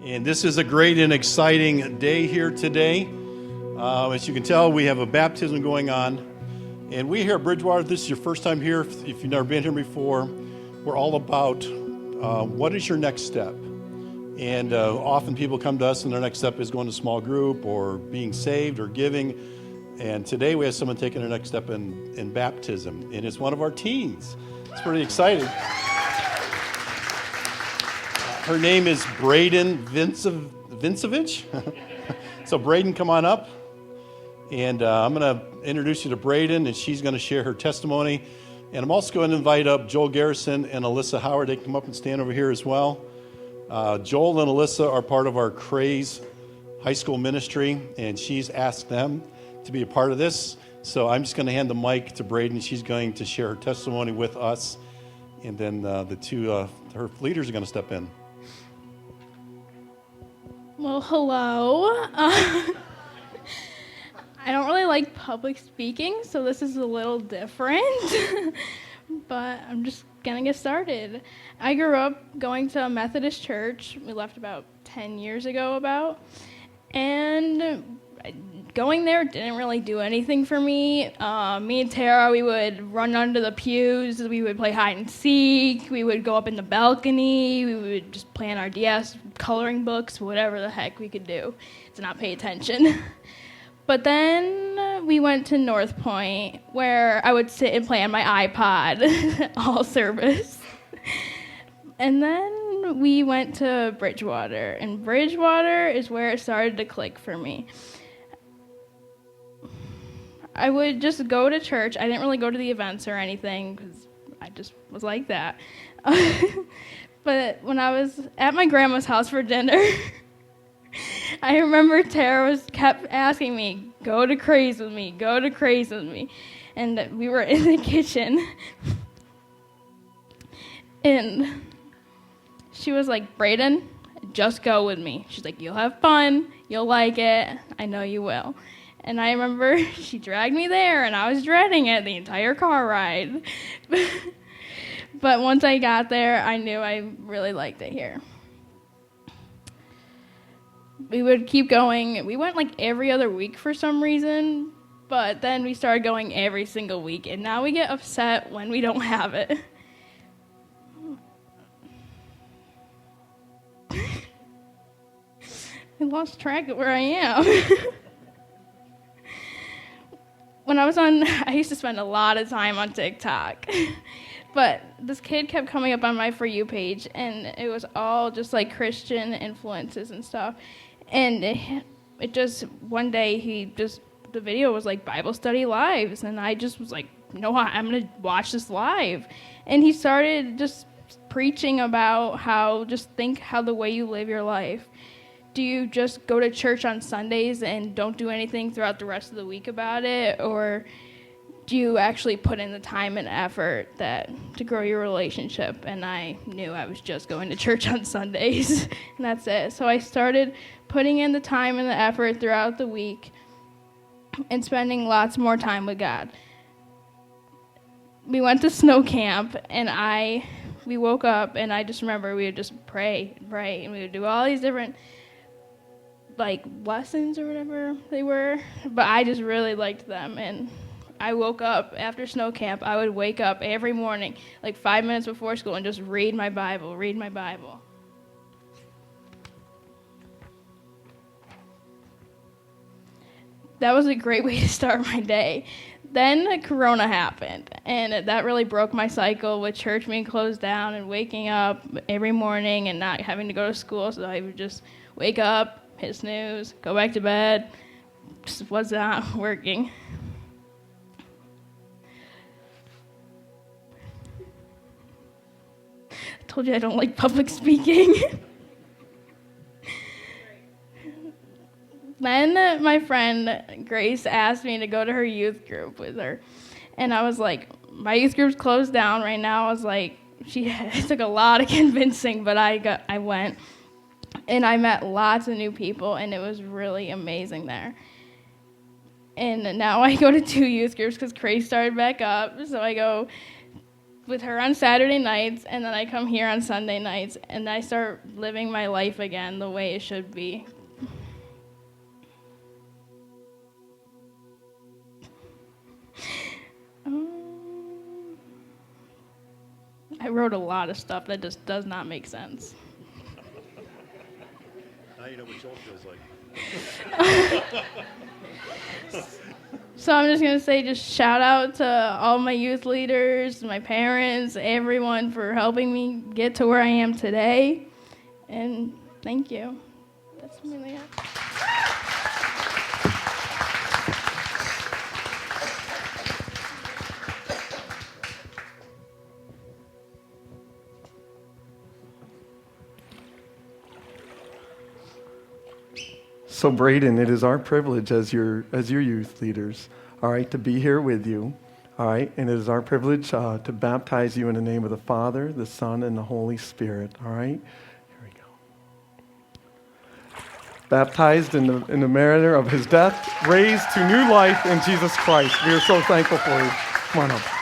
And this is a great and exciting day here today. As you can tell, we have a baptism going on. And we here at Bridgewater, this is your first time here. If you've never been here before, we're all about what is your next step? And often people come to us and their next step is going to small group or being saved or giving. And today we have someone taking their next step in baptism. And it's one of our teens. It's pretty exciting. Her name is Braedyn Vinesvich. So Braedyn, come on up. And I'm going to introduce you to Braedyn, and she's going to share her testimony. And I'm also going to invite up Joel Garrison and Alyssa Howard. They can come up and stand over here as well. Joel and Alyssa are part of our Craze High School ministry, and she's asked them to be a part of this. So I'm just going to hand the mic to Braedyn. She's going to share her testimony with us. And then the two, her leaders are going to step in. Well, hello. I don't really like public speaking, so this is a little different, but I'm just gonna get started. I grew up going to a Methodist church. We left about 10 years ago and going there didn't really do anything for me. Me and Tara, we would run under the pews, we would play hide and seek, we would go up in the balcony, we would just play on our DS, coloring books, whatever the heck we could do to not pay attention. But then we went to North Point, where I would sit and play on my iPod all service. And then we went to Bridgewater, and Bridgewater is where it started to click for me. I would just go to church. I didn't really go to the events or anything because I just was like that. But when I was at my grandma's house for dinner, I remember Tara kept asking me, go to Craze with me, go to Craze with me. And we were in the kitchen. And she was like, Braedyn, just go with me. She's like, you'll have fun, you'll like it, I know you will. And I remember she dragged me there, and I was dreading it the entire car ride. But once I got there, I knew I really liked it here. We would keep going. We went like every other week for some reason, but then we started going every single week, and now we get upset when we don't have it. I lost track of where I am. When I used to spend a lot of time on TikTok, but this kid kept coming up on my For You page, and it was all just like Christian influences and stuff, and it just, one day the video was like Bible study lives, and I just was like, no, I'm going to watch this live, and he started just preaching about how the way you live your life. Do you just go to church on Sundays and don't do anything throughout the rest of the week about it? Or do you actually put in the time and effort to grow your relationship? And I knew I was just going to church on Sundays, and that's it. So I started putting in the time and the effort throughout the week and spending lots more time with God. We went to snow camp, and we woke up, and I just remember we would just pray, and we would do all these different like lessons or whatever they were, but I just really liked them. And I woke up after snow camp. I would wake up every morning like 5 minutes before school and just read my Bible. That was a great way to start my day. Then Corona happened, and that really broke my cycle with church being closed down and waking up every morning and not having to go to school. So I would just wake up, hit snooze, go back to bed. Just was not working. I told you I don't like public speaking. Then my friend Grace asked me to go to her youth group with her. And I was like, my youth group's closed down right now. I was like, it took a lot of convincing, but I went. And I met lots of new people, and it was really amazing there. And now I go to 2 youth groups because Craze started back up. So I go with her on Saturday nights, and then I come here on Sunday nights, and I start living my life again the way it should be. I wrote a lot of stuff that just does not make sense. Now you know what Joel feels like. So I'm just going to say just shout out to all my youth leaders, my parents, everyone for helping me get to where I am today. And thank you. That's really it. So Braedyn, it is our privilege as your youth leaders, all right, to be here with you, all right, and it is our privilege to baptize you in the name of the Father, the Son, and the Holy Spirit, all right? Here we go. Baptized in the manner of his death, raised to new life in Jesus Christ. We are so thankful for you. Come on up.